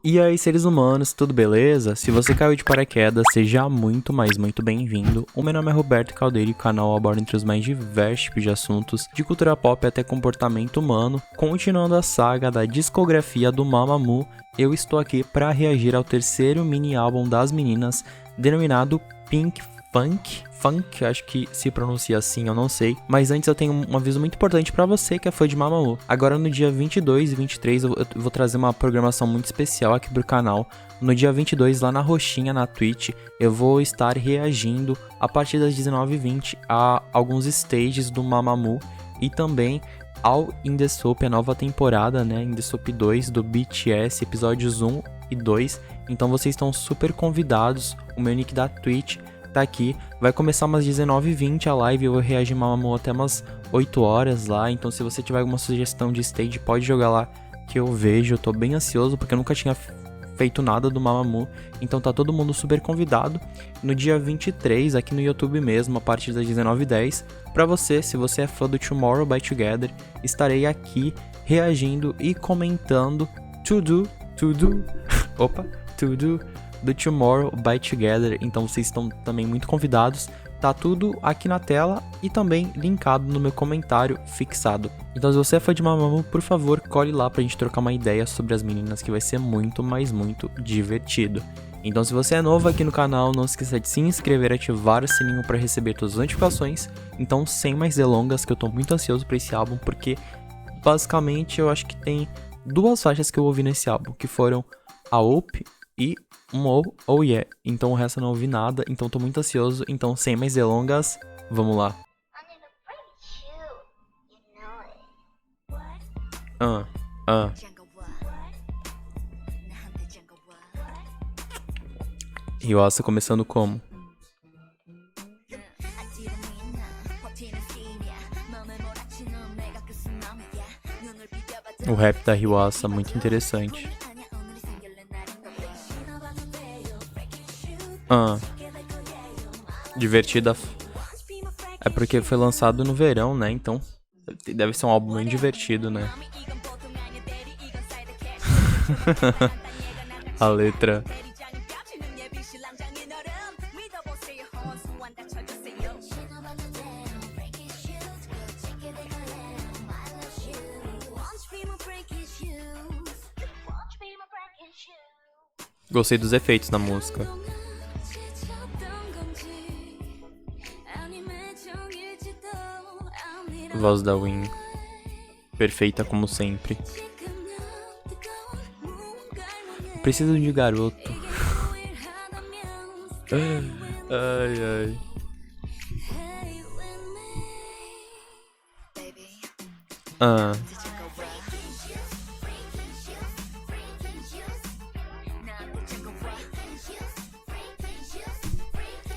E aí, seres humanos, tudo beleza? Se você caiu de paraquedas, seja muito, mas muito bem-vindo. O meu nome é Roberto Caldeiro e o canal aborda entre os mais diversos tipos de assuntos, de cultura pop até comportamento humano. Continuando a saga da discografia do Mamamoo, eu estou aqui para reagir ao terceiro mini álbum das meninas, denominado Pink Funk, acho que se pronuncia assim, eu não sei. Mas antes eu tenho um aviso muito importante pra você que é fã de Mamamoo. Agora no dia 22 e 23 eu vou trazer uma programação muito especial aqui pro canal. No dia 22, lá na roxinha, na Twitch, eu vou estar reagindo a partir das 19h20 a alguns stages do Mamamoo e também ao In The Soap, a nova temporada, né, In The Soap 2 do BTS, episódios 1 e 2. Então vocês estão super convidados, o meu nick da Twitch tá aqui, vai começar umas 19h20 a live, eu vou reagir Mamamoo até umas 8 horas lá, então se você tiver alguma sugestão de stage, pode jogar lá que eu vejo, eu tô bem ansioso porque eu nunca tinha feito nada do Mamamoo, então tá todo mundo super convidado. No dia 23, aqui no YouTube mesmo, a partir das 19h10, pra você, se você é fã do Tomorrow by Together, estarei aqui reagindo e comentando opa, do Tomorrow by Together, então vocês estão também muito convidados, tá tudo aqui na tela e também linkado no meu comentário fixado. Então se você é fã de Mamamoo, por favor, colhe lá pra gente trocar uma ideia sobre as meninas, que vai ser muito, mas muito divertido. Então se você é novo aqui no canal, não se esqueça de se inscrever e ativar o sininho para receber todas as notificações. Então sem mais delongas, que eu tô muito ansioso pra esse álbum, porque basicamente eu acho que tem duas faixas que eu ouvi nesse álbum, que foram a Ope e um Oh Yeah. Então o resto eu não ouvi nada, então tô muito ansioso. Então sem mais delongas, vamos lá. Ah, ah. Yuasa começando como? O rap da Yuasa, muito interessante. Ah, divertida. É porque foi lançado no verão, né? Então deve ser um álbum bem divertido, né? A letra. Gostei dos efeitos na música. Voz da Win. Perfeita como sempre. Preciso de garoto. Ai, ai. Ah.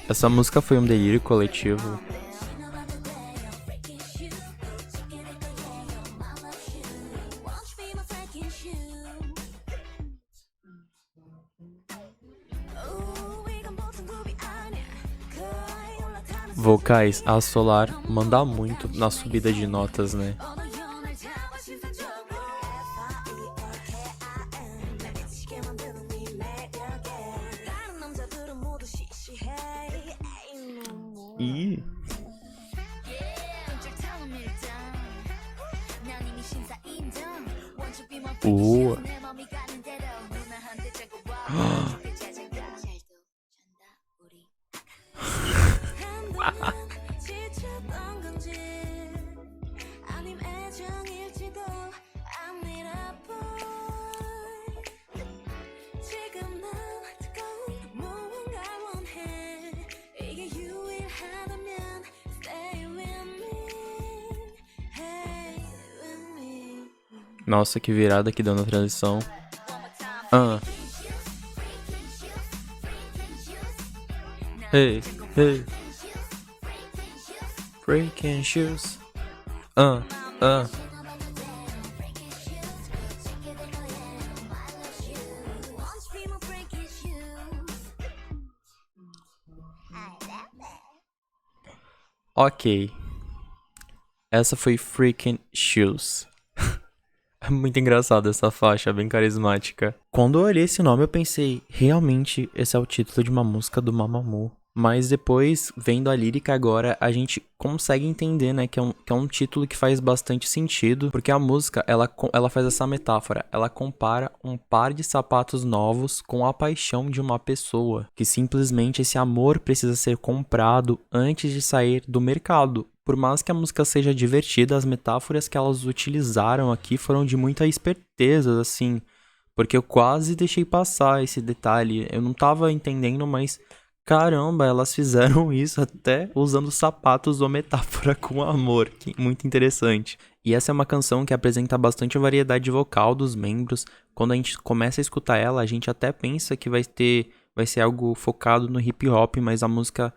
Essa música foi um delírio coletivo. Vocais, a Solar manda muito na subida de notas, né? E Nossa, que virada que deu na transição. Ah. Hey, hey. Breaking shoes. Ah. Ok. Essa foi Freaking Shoes. É muito engraçada essa faixa, bem carismática. Quando eu olhei esse nome, eu pensei, realmente esse é o título de uma música do Mamamoo. Mas depois, vendo a lírica agora, a gente consegue entender, né, que é um título que faz bastante sentido, porque a música, ela faz essa metáfora, ela compara um par de sapatos novos com a paixão de uma pessoa, que simplesmente esse amor precisa ser comprado antes de sair do mercado. Por mais que a música seja divertida, as metáforas que elas utilizaram aqui foram de muita esperteza, assim, porque eu quase deixei passar esse detalhe. Eu não tava entendendo, mas caramba, elas fizeram isso até usando sapatos ou metáfora com amor. Que muito interessante. E essa é uma canção que apresenta bastante variedade vocal dos membros. Quando a gente começa a escutar ela, a gente até pensa que vai ser algo focado no hip hop, mas a música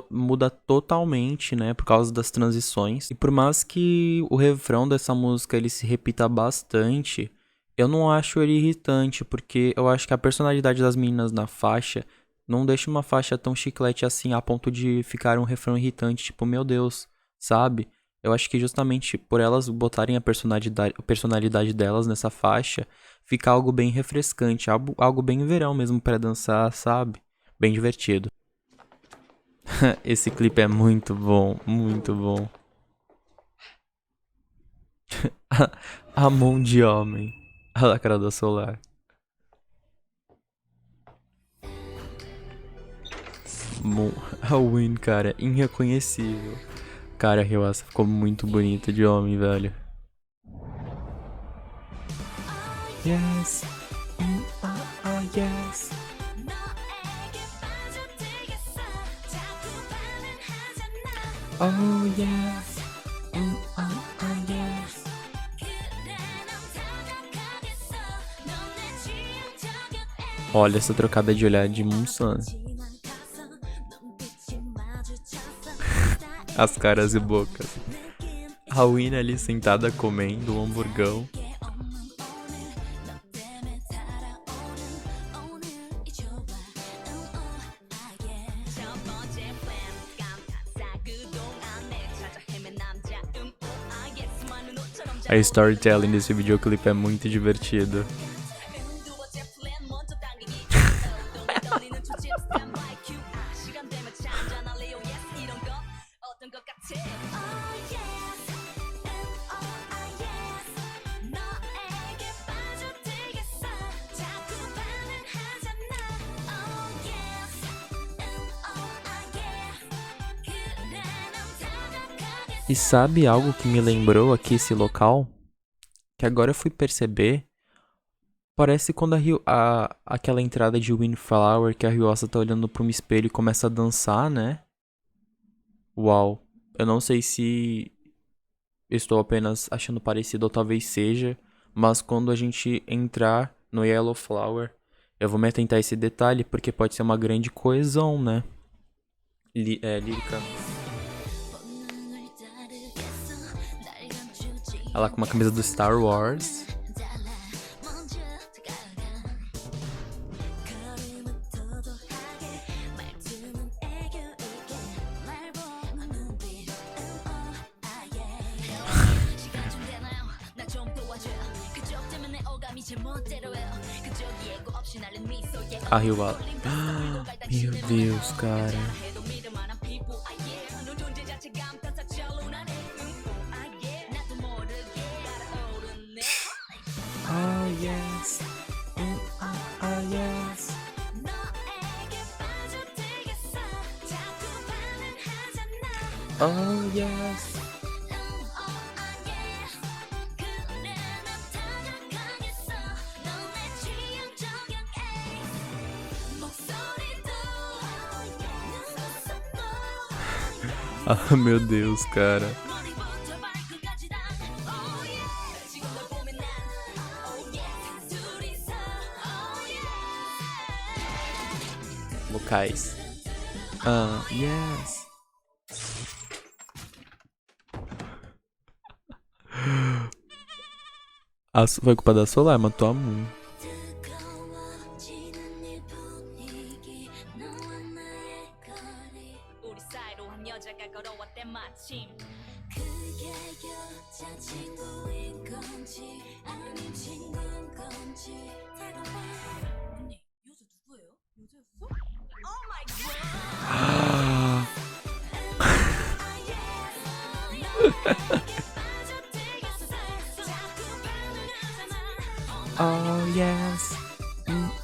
muda totalmente, né, por causa das transições. E por mais que o refrão dessa música ele se repita bastante, eu não acho ele irritante, porque eu acho que a personalidade das meninas na faixa não deixa uma faixa tão chiclete assim a ponto de ficar um refrão irritante, tipo, meu Deus, sabe? Eu acho que justamente por elas botarem a personalidade delas nessa faixa, fica algo bem refrescante, algo bem verão mesmo pra dançar, sabe? Bem divertido. Esse clipe é muito bom, muito bom. A mão de homem. A lacrador solar. A Win, cara, irreconhecível. Cara, a Ryuasa ficou muito bonita de homem, velho. Yes. Yes. Oh, yes. Yes. Olha essa trocada de olhar de Munsan. As caras e bocas. A Win ali sentada comendo um hamburgão. A storytelling desse videoclipe é muito divertido. E sabe algo que me lembrou aqui esse local? Que agora eu fui perceber. Parece quando aquela entrada de Windflower que a Ryuasa tá olhando pra um espelho e começa a dançar, né? Uau. Eu não sei se estou apenas achando parecido ou talvez seja, mas quando a gente entrar no Yellow Flower, eu vou me atentar a esse detalhe porque pode ser uma grande coesão, né? Lírica. Ela com uma camisa do Star Wars. A Ryuasa. Meu Deus, cara. Oh, yes. Yes. Oh, yes. Ah, meu Deus, cara. Vocais. Yes. Foi culpa da Solar, matou a Moon. Oh yes,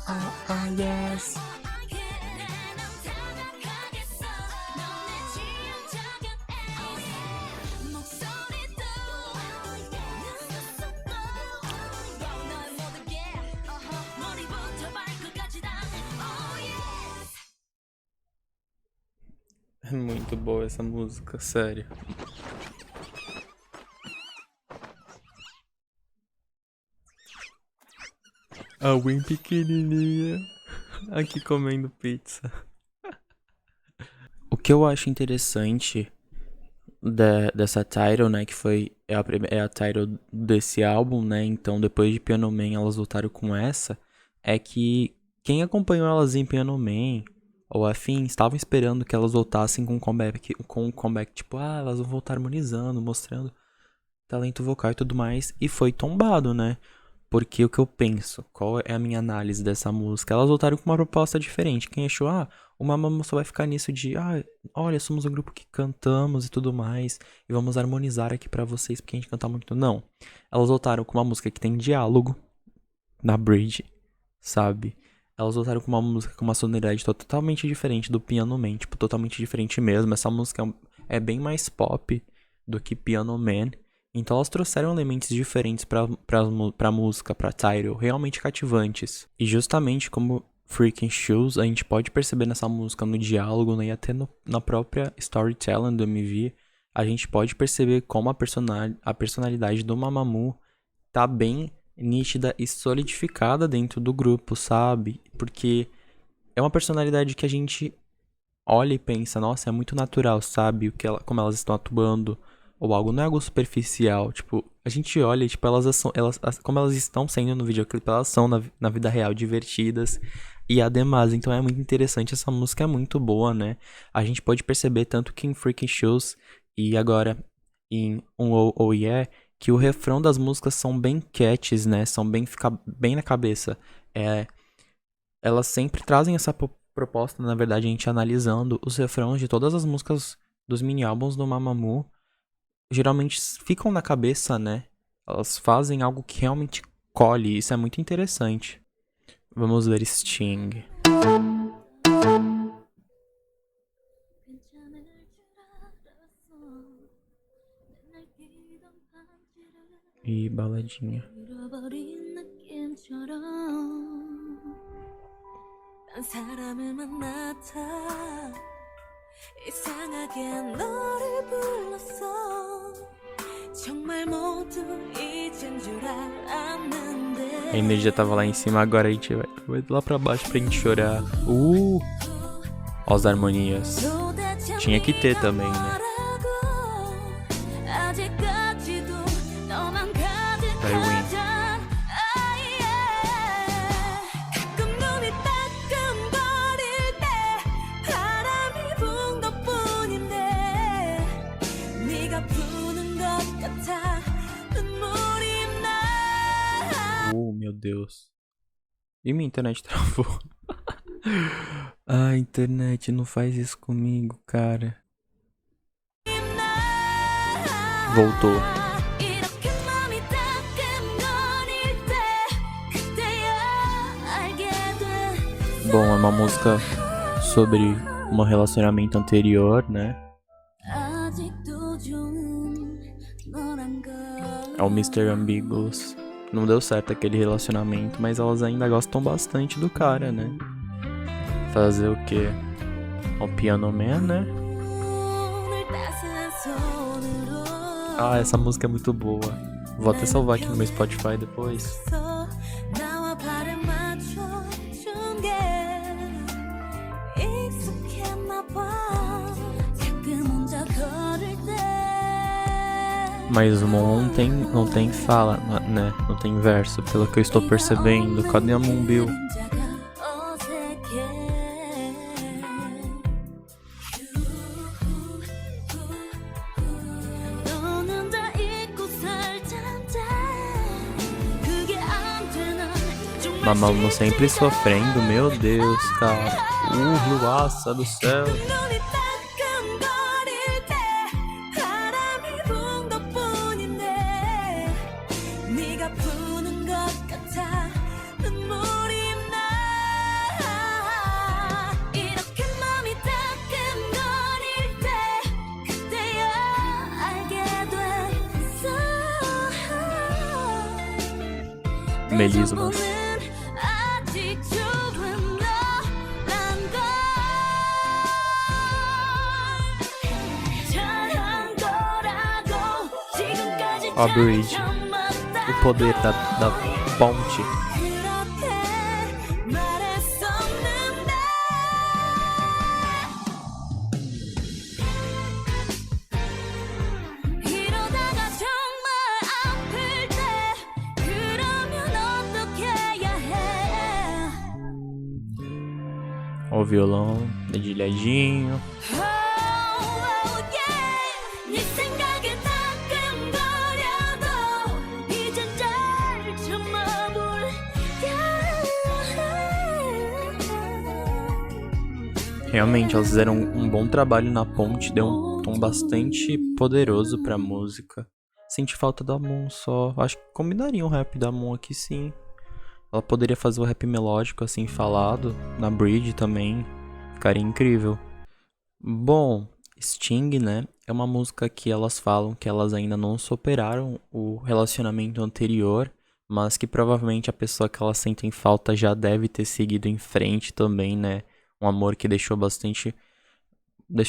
oh yes. É muito boa essa música, sério. A Win pequenininha aqui comendo pizza. O que eu acho interessante dessa title, né, que é a title desse álbum, né, então depois de Piano Man elas voltaram com essa, é que quem acompanhou elas em Piano Man ou afim, estavam esperando que elas voltassem com um comeback tipo, elas vão voltar harmonizando, mostrando talento vocal e tudo mais, e foi tombado, né? Porque o que eu penso, qual é a minha análise dessa música? Elas voltaram com uma proposta diferente. Quem achou, o Mamamoo só vai ficar nisso de, olha, somos um grupo que cantamos e tudo mais, e vamos harmonizar aqui pra vocês, porque a gente canta muito. Não. Elas voltaram com uma música que tem diálogo na bridge, sabe? Elas voltaram com uma música com uma sonoridade totalmente diferente do Piano Man, tipo, totalmente diferente mesmo. Essa música é bem mais pop do que Piano Man. Então elas trouxeram elementos diferentes pra música, pra title, realmente cativantes. E justamente como Freaking Shoes, a gente pode perceber nessa música, no diálogo, né, e até na própria storytelling do MV, a gente pode perceber como a personalidade do Mamamoo tá bem nítida e solidificada dentro do grupo, sabe? Porque é uma personalidade que a gente olha e pensa, nossa, é muito natural, sabe? Como elas estão atuando, ou algo, não é algo superficial. Tipo, a gente olha e, tipo, como elas estão sendo no videoclipe, elas são na vida real divertidas e ademais. Então é muito interessante, essa música é muito boa, né? A gente pode perceber tanto que em Freaking Shoes e agora em Oh Yeah, que o refrão das músicas são bem catches, né? Fica bem na cabeça. Elas sempre trazem essa proposta, na verdade, a gente analisando os refrões de todas as músicas dos mini-álbuns do Mamamoo, geralmente ficam na cabeça, né? Elas fazem algo que realmente colhe, isso é muito interessante. Vamos ver Sting. E baladinha. A energia tava lá em cima, agora a gente vai lá pra baixo pra gente chorar. Ó as harmonias. Tinha que ter também, né? Vai Win. Meu Deus. E minha internet travou. Internet, não faz isso comigo, cara. Voltou. Bom, é uma música sobre um relacionamento anterior, né? É o Mr. Ambiguous. Não deu certo aquele relacionamento, mas elas ainda gostam bastante do cara, né? Fazer o quê? O Piano Man, né? Essa música é muito boa. Vou até salvar aqui no meu Spotify depois. Mas o Moon não tem fala, né? Não tem verso, pelo que eu estou percebendo. Cadê a Moonbill? Mamamoo sempre sofrendo, meu Deus, cara. Yuasa do céu. 눈이 따끔거릴 때 바람이 분 것뿐인데 네가 부는 것 같아 눈물이 나 이렇게 마음이 따끔거릴 때 그때야 알게 됐어 Melisa, 내 nossa. 전부는 아직 조금 너란 걸 잘한 거라고 지금까지 A bridge. 참았다 O poder da ponte. 그렇게 말했었는데 이러다가 정말 아플 때 그러면 어떻게 해야 해 Ó o violão, dedilhadinho. Oh, yeah. 네 생각에 따끔거려도 이젠 잘 참아볼게 Realmente, elas fizeram um bom trabalho na ponte, deu um tom bastante poderoso pra música. Senti falta da Moon só. Acho que combinaria um rap da Moon aqui sim. Ela poderia fazer o rap melódico assim falado, na bridge também. Ficaria incrível. Bom, Sting, né? É uma música que elas falam que elas ainda não superaram o relacionamento anterior, mas que provavelmente a pessoa que elas sentem falta já deve ter seguido em frente também, né? Um amor que deixou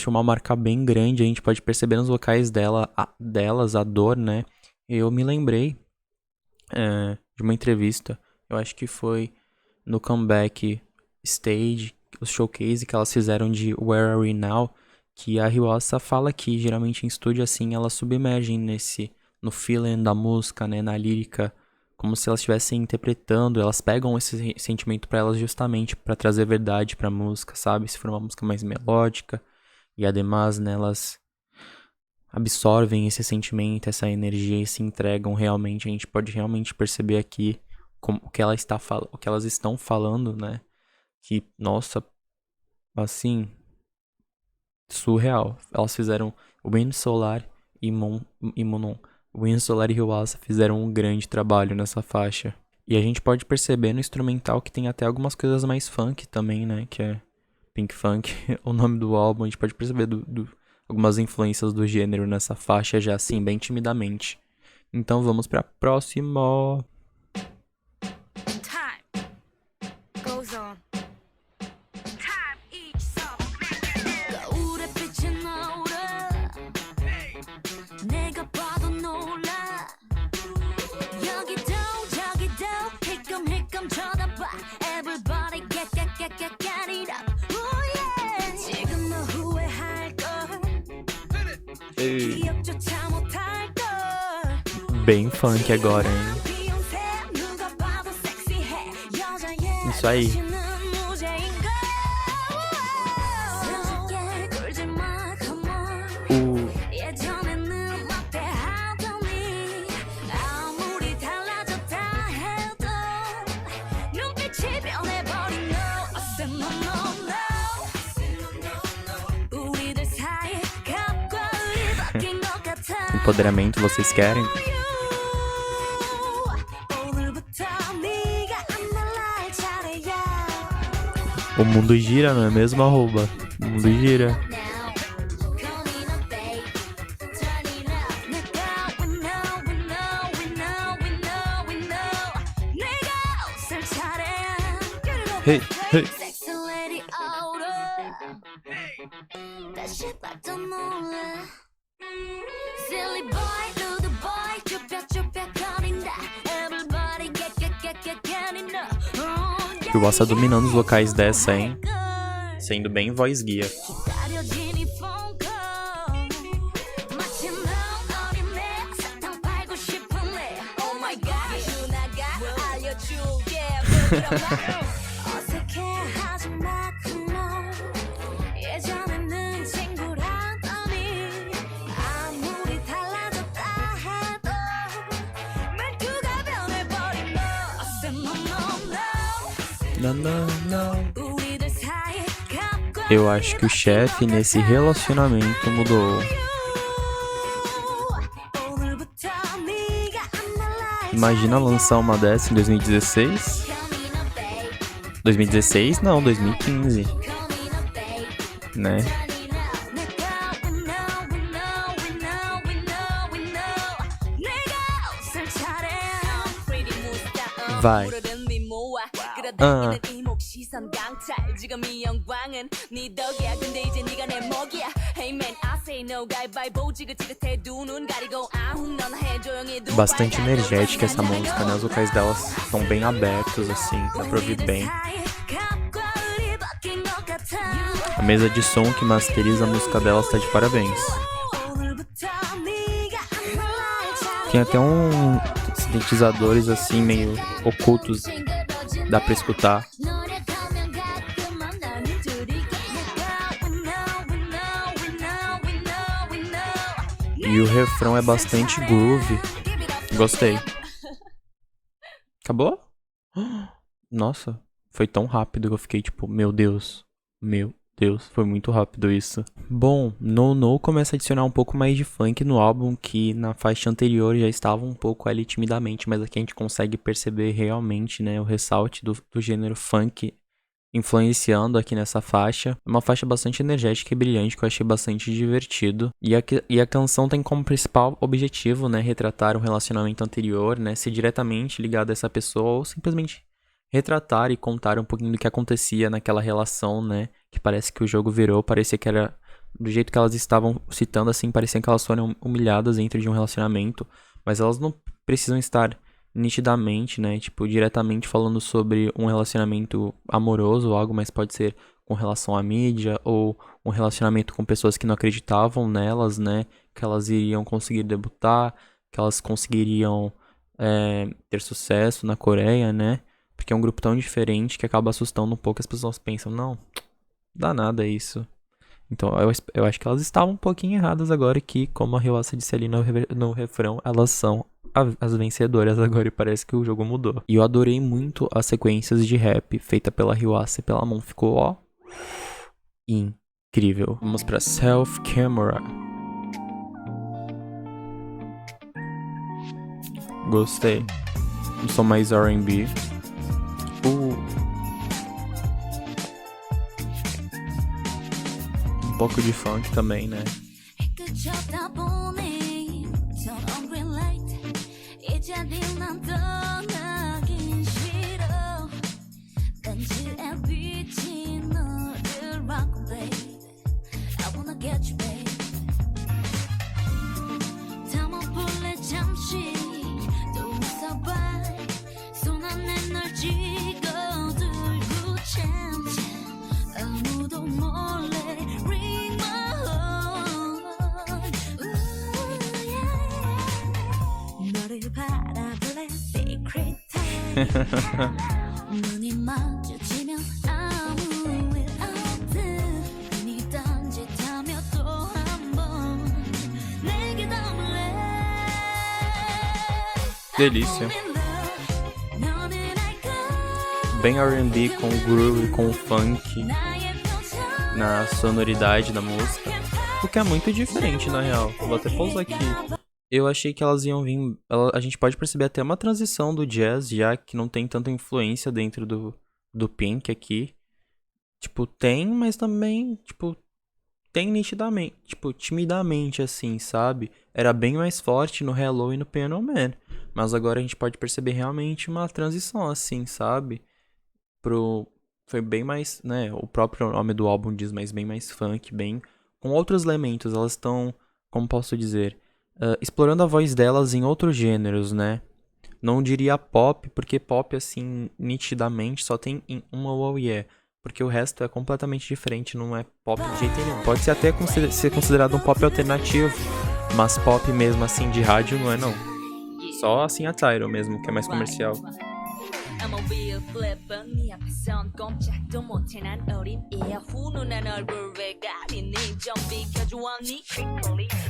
uma marca bem grande, a gente pode perceber nos vocais delas a dor, né? Eu me lembrei de uma entrevista, eu acho que foi no comeback stage, o showcase que elas fizeram de Where Are We Now, que a Yuasa fala que geralmente em estúdio assim elas submergem no feeling da música, né, na lírica, como se elas estivessem interpretando, elas pegam esse sentimento pra elas justamente pra trazer verdade pra música, sabe? Se for uma música mais melódica e ademais, né, elas absorvem esse sentimento, essa energia e se entregam realmente, a gente pode realmente perceber aqui o que elas estão falando, né? Que, nossa, assim, surreal. Elas fizeram Wind Solar e Moon. Wind Solar e Yuasa fizeram um grande trabalho nessa faixa. E a gente pode perceber no instrumental que tem até algumas coisas mais funk também, né? Que é Pink Funk, o nome do álbum. A gente pode perceber algumas influências do gênero nessa faixa já assim, bem timidamente. Então vamos pra próxima. Time goes on. Time eats up. 거울에 비친 노래 내가 봐도 놀라 여기도 저기도 힐끔힐끔 쳐다봐 Everybody get it up oh yeah 지금 너 후회할걸 기억조차 못할걸 Bem funk agora, hein? Isso aí. Empoderamento vocês querem? O mundo gira, não é mesmo, arroba? O mundo gira. Hey, hey. Yuasa dominando os vocais dessa, hein? Sendo bem voz guia. 우리들 사이에 가까운 Eu acho que o chefe nesse relacionamento mudou. 오늘부터 네가 I'm Imagina lançar uma dessa em 2016? 2016? Não, 2015, né? Vai. 아. Bastante energética essa música, né? Os vocais delas estão bem abertos, assim, dá pra ouvir bem. A mesa de som que masteriza a música delas tá de parabéns. Tem até uns sintetizadores assim, meio ocultos, dá pra escutar. E o refrão é bastante groove. Gostei. Acabou? Nossa, foi tão rápido que eu fiquei tipo, meu Deus, foi muito rápido isso. Bom, No começa a adicionar um pouco mais de funk no álbum, que na faixa anterior já estava um pouco ali timidamente, mas aqui a gente consegue perceber realmente, né, o ressalte do gênero funk influenciando aqui nessa faixa. É uma faixa bastante energética e brilhante que eu achei bastante divertido. E a canção tem como principal objetivo, né, retratar um relacionamento anterior, né, ser diretamente ligado a essa pessoa ou simplesmente retratar e contar um pouquinho do que acontecia naquela relação, né, que parece que o jogo virou, parecia que era do jeito que elas estavam citando, assim, parecia que elas foram humilhadas dentro de um relacionamento, mas elas não precisam estar nitidamente, né, tipo, diretamente falando sobre um relacionamento amoroso ou algo, mas pode ser com relação à mídia ou um relacionamento com pessoas que não acreditavam nelas, né, que elas iriam conseguir debutar, que elas conseguiriam ter sucesso na Coreia, né, porque é um grupo tão diferente que acaba assustando um pouco, as pessoas pensam, não, dá nada isso. Então eu acho que elas estavam um pouquinho erradas agora, que como a Hyoasa disse ali no refrão, elas são as vencedoras agora e parece que o jogo mudou. E eu adorei muito as sequências de rap feita pela Hyoasa e pela Moon, ficou ó, incrível. Vamos pra Self Camera. Gostei. Um som mais R&B. Um pouco de funk também, né? Delícia. Bem R&B com groove, com funk na sonoridade da música, o que é muito diferente na real. Vou até pausar aqui. Eu achei que elas iam vir... A gente pode perceber até uma transição do jazz, já que não tem tanta influência dentro do Pink aqui. Tipo, tem, mas também, tipo, tem nitidamente, tipo, timidamente, assim, sabe? Era bem mais forte no Hello e no Piano Man. Mas agora a gente pode perceber realmente uma transição, assim, sabe? Foi bem mais, né? O próprio nome do álbum diz, mas bem mais funk, bem... Com outros elementos, elas estão, como posso dizer... explorando a voz delas em outros gêneros, né? Não diria pop, porque pop, assim, nitidamente só tem em uma Oh Yeah. Porque o resto é completamente diferente, não é pop de jeito nenhum. Pode ser até ser considerado um pop alternativo, mas pop mesmo, assim, de rádio não é, não. Só, assim, a Tyro mesmo, que é mais comercial. I'm a real flipper 네 앞에선 꼼짝도 못해 난 어린 애야 훈훈한 얼굴 왜 가리니 좀 비켜줘 언니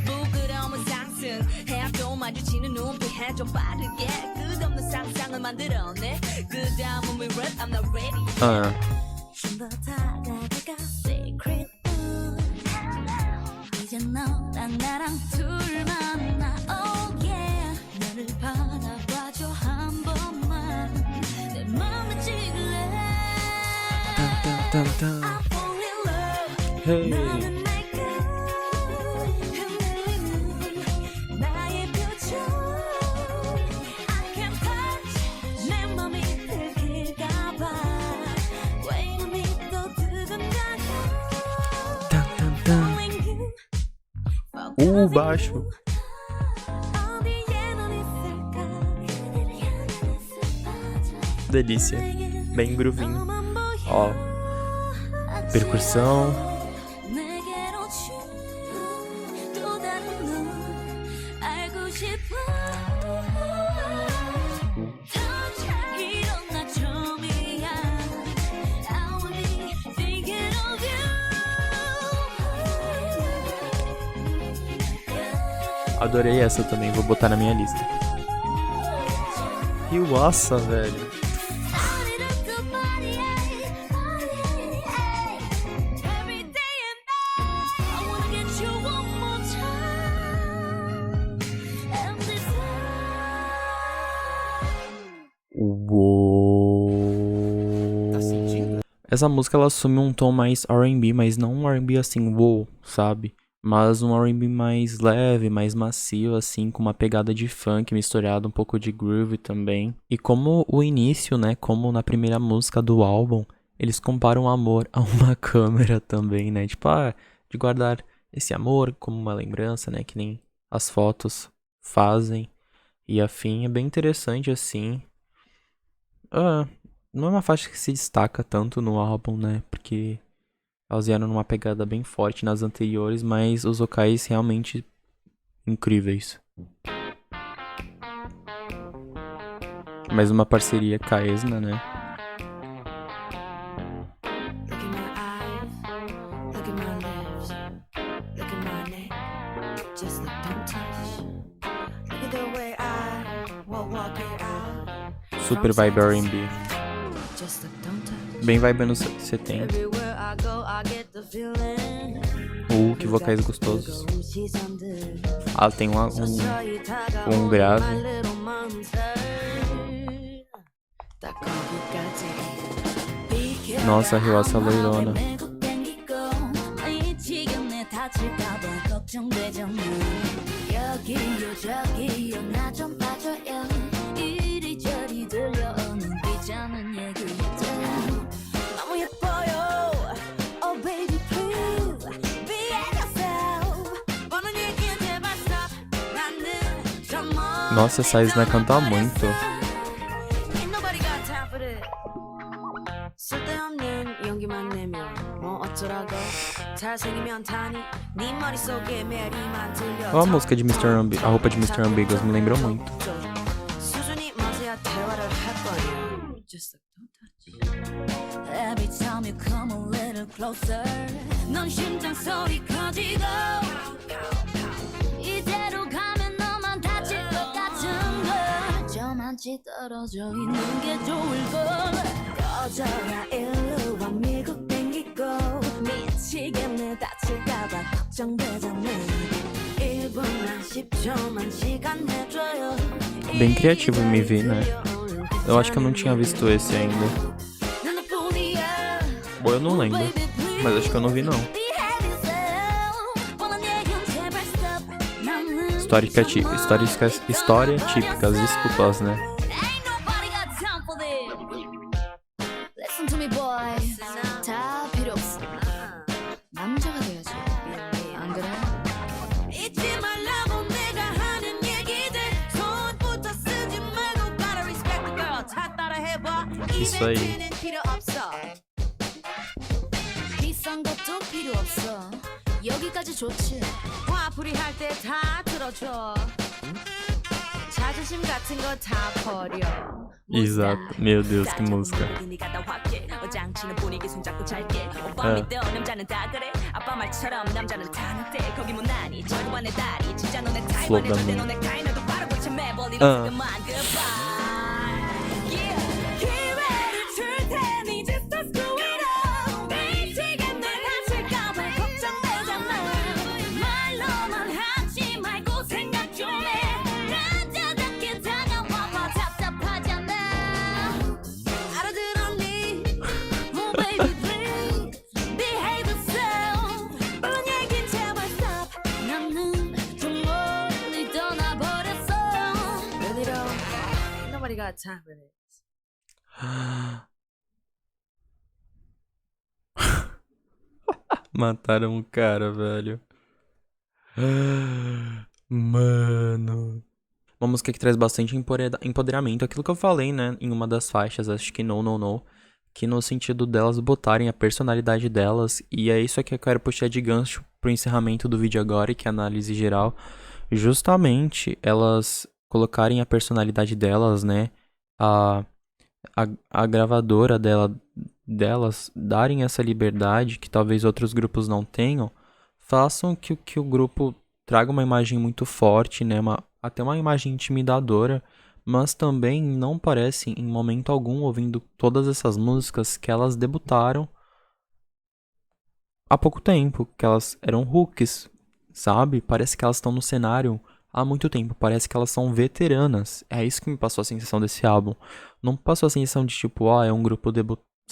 부끄러움은 상승 해압도 마주치는 눈빛 해줘 빠르게 끝없는 없는 상상을 만들어내 그 다음은 we rap I'm not ready Ah, 좀더 다가가 secret 이제 너랑 나랑 둘만 oh yeah 나를 바라봐줘 한 번만 내 맘을 찍을래 딴딴딴딴. I fall in love Hey. 너는 내가 흔들리는 나의 표정 I can't touch 내 맘이 들킬까봐 Wait a minute 또 두근다가 딴딴딴. Falling you O baixo. 어디에 넌 있을까 그대를 향한 습관처럼 Delícia. Bem groovinho. 너만 보여 Ó, percussão. 내게로 준 또 다른 너 알고 싶어 이런 나 처음이야 I wanna be thinking of you Adorei essa também, vou botar na minha lista. E nossa, velho. Uou. Essa música ela assume um tom mais R&B, mas não um R&B assim, wow, sabe? Mas um R&B mais leve, mais macio, assim, com uma pegada de funk misturado um pouco de groove também. E como o início, né, como na primeira música do álbum, eles comparam o amor a uma câmera também, né? Tipo, de guardar esse amor como uma lembrança, né, que nem as fotos fazem. E afim, é bem interessante, assim. Não é uma faixa que se destaca tanto no álbum, né? Porque elas vieram numa pegada bem forte nas anteriores, mas os vocais realmente incríveis. Mais uma parceria com a Esna, né? Look in my eyes, look in my lips, look in my neck, just look, don't touch. Look at the way I walk it out. Super vibe R&B. Just look, don't touch. Bem vibe anos 70. Everywhere I go, I get the feeling. Que vocais gostosos. 시선들 Ela tem um 서서히 다가오는 grave. my little monster. 딱 거기까지. Nossa, riu essa loirona. Nossa, essa Esna canta muito. 쓸데없는 연기만 내면 뭐 어쩌라고 잘생기면 다니 네 머릿속에 메리만 들려 Olha a música de Mr. A roupa de Mr. Ambiguous me lembrou muito. 수준이 맞아야 대화를 할 거야 Just don't touch Every time you come a little closer 넌 심장 소리 커지고 이대로 가면 너만 다칠 것 같은 걸 저만치 떨어져 있는 게 좋을 걸 꺼져라 일로 와 미국 땡기고 미치겠네 다칠까봐 걱정되잖아 1분만 10초만 시간 내줘요 Bem criativo o MV, né? Eu acho que eu não tinha visto esse ainda. Bom, eu não lembro. Mas acho que eu não vi, não. História típicas, desculpas, né? Listen to me boy 다 필요 없어 남자가 돼야지 안 그래? 잊지 말라고 내가 하는 얘기들 손부터 쓰지 말고 gotta respect the girl 다 따라해봐 Isso aí. 이벤트는 필요 없어 비싼 것도 필요 없어 여기까지 좋지 화풀이 할 때 다 들어줘 자존심 같은 거 다 버려 Exato. Meu Deus, que música. Flow da música. baby please behave yourself 그런 얘긴 제발 stop 나는 좀 멀리 떠나버렸어 Really though nobody got time for this Mataram o cara, velho. Mano. Uma música que traz bastante empoderamento. Aquilo que eu falei, né? Em uma das faixas, acho que No, No, No. Que no sentido delas botarem a personalidade delas. E é isso que eu quero puxar de gancho pro encerramento do vídeo agora, que é a análise geral. Justamente elas colocarem a personalidade delas, né? A, a gravadora delas darem essa liberdade que talvez outros grupos não tenham, façam que o grupo traga uma imagem muito forte, né? Até uma imagem intimidadora, mas também não parece em momento algum, ouvindo todas essas músicas, que elas debutaram há pouco tempo, que elas eram hooks, sabe? Parece que elas estão no cenário há muito tempo, parece que elas são veteranas. É isso que me passou a sensação desse álbum. Não passou a sensação de tipo, é um grupo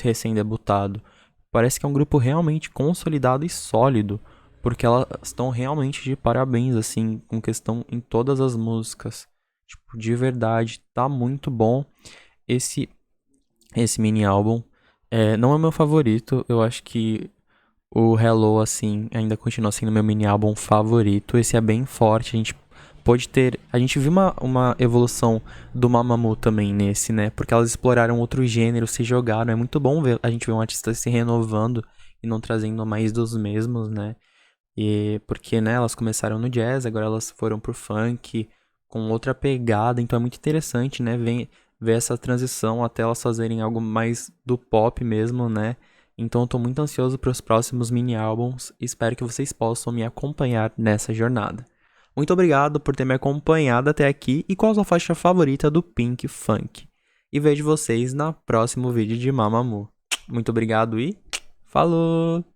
recém-debutado. Parece que é um grupo realmente consolidado e sólido, porque elas estão realmente de parabéns, assim, com questão em todas as músicas. Tipo, de verdade, tá muito bom esse mini álbum. Não é meu favorito, eu acho que o Hello, assim, ainda continua sendo meu mini álbum favorito. Esse é bem forte, a gente viu uma evolução do Mamamoo também nesse, né? Porque elas exploraram outro gênero, se jogaram. É muito bom ver a gente ver um artista se renovando e não trazendo mais dos mesmos, né? E porque, né, elas começaram no jazz, agora elas foram pro funk com outra pegada, então é muito interessante, né, ver essa transição até elas fazerem algo mais do pop mesmo, né? Então eu tô muito ansioso para os próximos mini álbuns, espero que vocês possam me acompanhar nessa jornada. Muito obrigado por ter me acompanhado até aqui e qual a sua faixa favorita do Pink Funk. E vejo vocês no próximo vídeo de Mamamoo. Muito obrigado e falou!